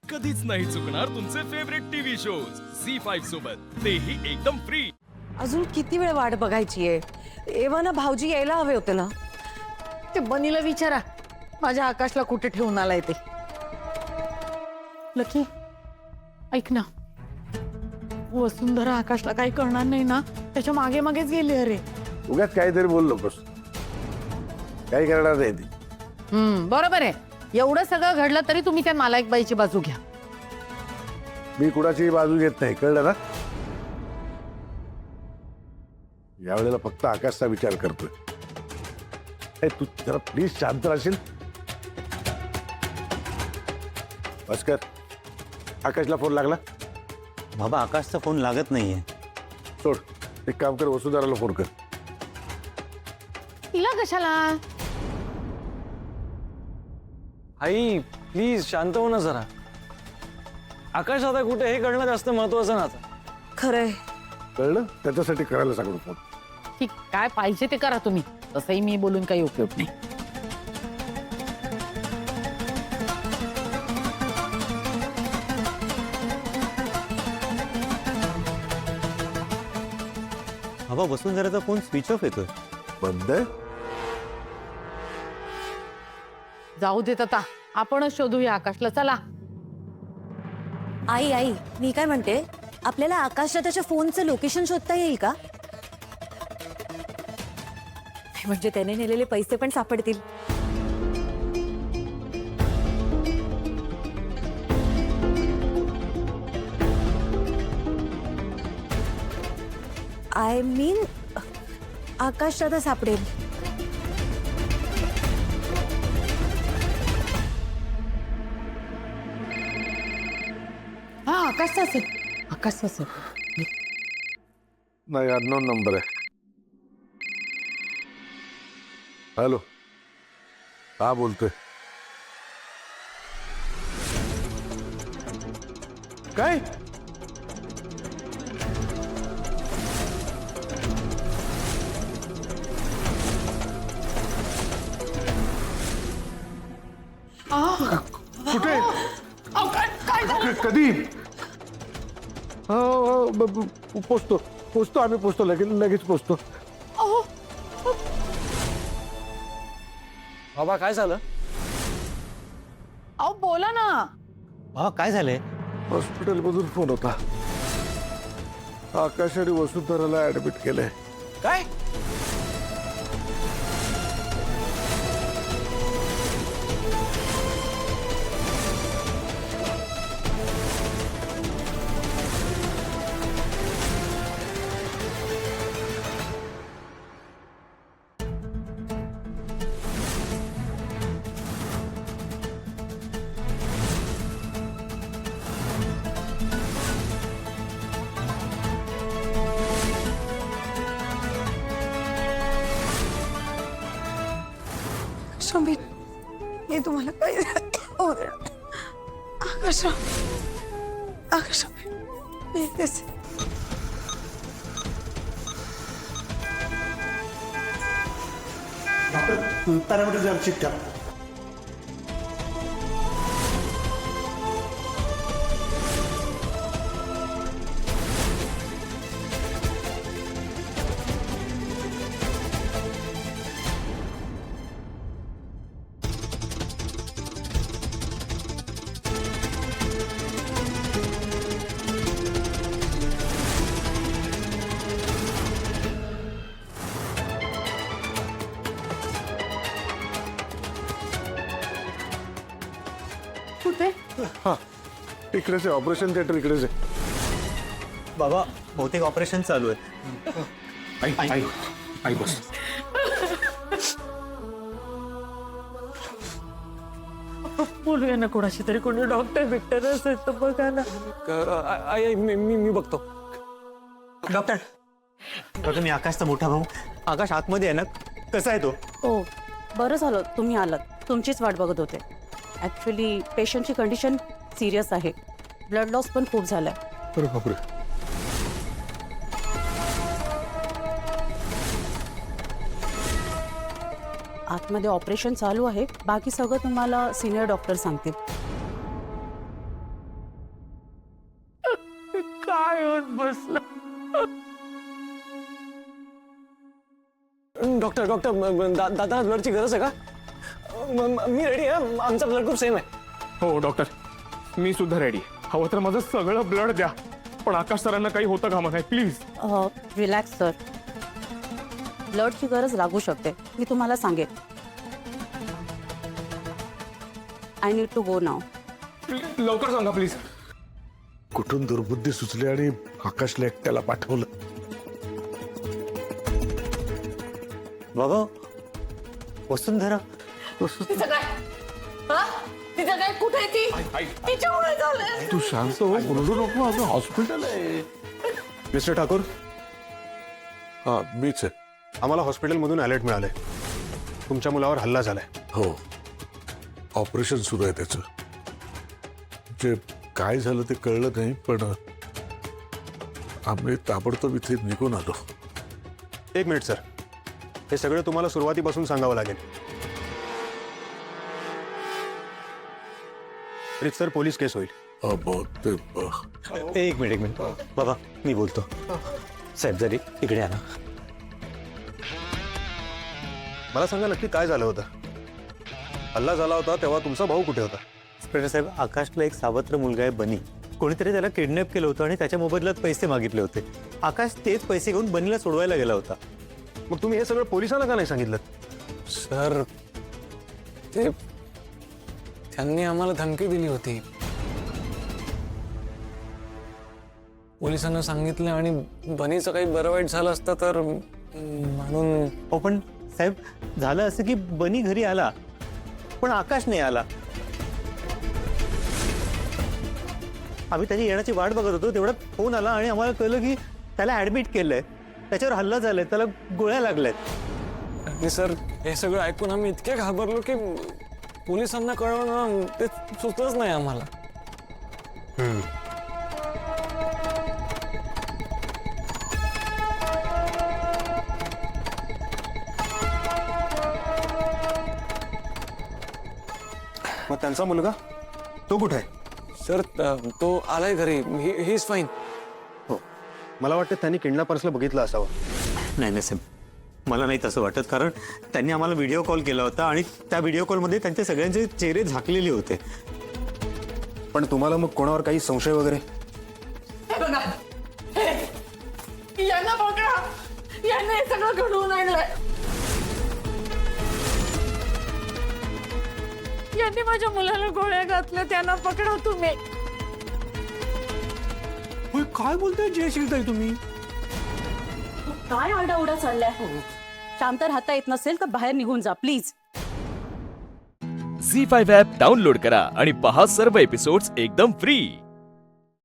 कधीच नाही चुकणार तुमचे फेवरेट टीव्ही शोज झी5 सोबत, तेही एकदम फ्री। अजून किती वेळ वाट बघायची आहे? एव्हा ना भाऊजी यायला हवे होते ना। ते बनीला विचारा माझ्या आकाशला कुठे ठेवून आलाय ते। लकी ऐक ना, वसुंधरा आकाशला काही करणार नाही ना, त्याच्या मागे मागेच गेली। अरे उगाच काहीतरी बोल नकोस, काही करणार नाही ती। बरोबर आहे। एवढं सगळं घडलं तरी तुम्ही त्या नालायक बाईची बाजू घ्या। मी कुणाची बाजू घेत नाही, कळलं ना? यावेळेला फक्त आकाशचा विचार करतोय। ए, तू जरा प्लीज शांत राहशील? भास्कर, आकाशला फोन लागला? बाबा आकाशचा फोन लागत नाहीये। सोड, एक काम कर, वसुंधराला फोन कर। तिला कशाला? आई प्लीज शांत हो ना जरा। आकाश आता कुठे हे कळणं जास्त महत्वाचं ना आता। खरंय, कळलं? त्याच्यासाठी करायला सांगतो फोन। ठीक, काय पाहिजे ते करा तुम्ही, तसंही मी बोलून काही उपयोग नाही। बाबा वसुंधराचा फोन स्विच ऑफ येतोय। बंद आहे? जाऊ देत आता, आपणच शोधूया आकाशला। चला। आई मी काय म्हणते, आपल्याला आकाशला त्याच्या फोनचं लोकेशन शोधता येईल का? म्हणजे त्याने नेलेले पैसे पण सापडतील। आय मीन आकाश दादा सापडेल। हा आकाशचा असेल, आकाशचा असेल। नाही, अननोन नंबर आहे। हॅलो, हा बोलतोय। काय? कुठे? कधी? पोचतो आम्ही, पोचतो लगेच पोचतो। बाबा काय झालं? अहो बोला ना। बाबा काय झालंय? हॉस्पिटल मधून फोन होता, आकाश आणि वसुंधराला ऍडमिट केलंय। काय? समीर, हे तुम्हाला काय हो दे आकाश, आकाश प्लीज। पॅरामीटर जरा चेक करा। कुठे? हा, इकडेच आहे, ऑपरेशन थिएटर इकडेच आहे। बाबा बहुतेक ऑपरेशन चालू आहे। आई बस। बोलूया ना कोणाशी तरी, कोणी डॉक्टर बिक्टर असेल तर बघा ना। आई मी बघतो। डॉक्टर मी आकाशचा मोठा भाऊ। आकाश आतमध्ये आहे ना, कसा आहे तो? ओ बरं झालं तुम्ही आलात, तुमचीच वाट बघत होते। ॲक्च्युली पेशंटची कंडिशन सिरियस आहे, ब्लड लॉस पण खूप झालाय। अरे बापरे। आतमध्ये ऑपरेशन चालू आहे, बाकी सगळं तुम्हाला सिनियर डॉक्टर सांगतील। काय होत बसलं? डॉक्टर डॉक्टर दादा ब्लडची गरज आहे का? मी रेडी आहे, आमचा ब्लड ग्रुप सेम आहे. हो डॉक्टर, मी सुद्धा रेडी. हवं तर माझं सगळं ब्लड द्या, पण आकाश सरांना काही होतं कामा नाही, प्लीज. रिलॅक्स सर, ब्लडची गरज लागू शकते, मी तुम्हाला सांगेन. आय नीड टू गो नाव. लवकर सांगा प्लीज. कुठून दुर्बुद्धी सुचली आणि आकाशला एकट्याला पाठवलं. बाबा, वसुंधरा. तिचं काय? हा? तिचं काय? कुठे आहे ती? तिच्यामुळे झालंय. तू शांत हो, बोलू नको, अगं हॉस्पिटल आहे. मिस्टर ठाकूर, हा मीच आहे. आम्हाला हॉस्पिटलमधून अलर्ट मिळालंय, तुमच्या मुलावर हल्ला झालाय. हो, ऑपरेशन सुरू आहे त्याचं. जे काय झालं ते कळलं नाही, पण आम्ही ताबडतोब इथे निघून आलो. एक मिनिट सर, हे सगळं तुम्हाला सुरुवातीपासून सांगावं लागेल. सर पोलीस केस होईल. एक मिनिट बाबा, मी बोलतो. साहेब जरी इकडे आला. मला सांगा नक्की काय झालं होतं? हल्ला झाला होता तेव्हा तुमचा भाऊ कुठे होता? इन्स्पेक्टर साहेब, आकाशला एक सावत्र मुलगा आहे बनी. कोणीतरी त्याला किडनॅप केलं होतं आणि त्याच्या मोबदल्यात पैसे मागितले होते. आकाश तेच पैसे घेऊन बनीला सोडवायला गेला होता. मग तुम्ही हे सगळं पोलिसांना का नाही सांगितलं? सर, ते त्यांनी आम्हाला धमकी दिली होती. पोलिसांना सांगितलं आणि बनीचं काही बरं वाईट झालं असतं तर म्हणून. हो पण साहेब, झालं असं की बनी घरी आला, पण आकाश नाही आला. आम्ही त्याची येण्याची वाट बघत होतो, तेवढ्यात फोन आला आणि आम्हाला कळलं की त्याला ऍडमिट केलंय, त्याच्यावर हल्ला झालाय, त्याला गोळ्या लागल्यात. आणि सर, हे सगळं ऐकून आम्ही इतके घाबरलो की पोलिसांना कळवणं ते सुचलंच नाही आम्हाला. मग त्यांचा मुलगा तो कुठे आहे? सर, तो आलाय घरी. He is fine. हो, मला वाटतं त्यांनी किडनॅपर्सला बघितलं असावं. नाही साहेब, मला नाही तसं वाटत, कारण त्यांनी आम्हाला व्हिडिओ कॉल केला होता आणि त्या व्हिडिओ कॉलमध्ये त्यांचे सगळ्यांचे चेहरे झाकलेले होते. पण तुम्हाला मग कोणावर काही संशय वगैरे? हे बघा, यांना पकडा. यांना हे सगळं घडवून आणलंय. यांनी माझ्या मुलाला गोळ्या घातल्या. त्यांना पकडा तुम्ही. काय बोलताय जयश्रीताई तुम्ही? काय आरडाओरडा चाललाय? शांत राहता येत नसेल तर बाहेर निघून जा प्लीज. झी5 ॲप डाउनलोड करा आणि पहा सर्व एपिसोड्स एकदम फ्री.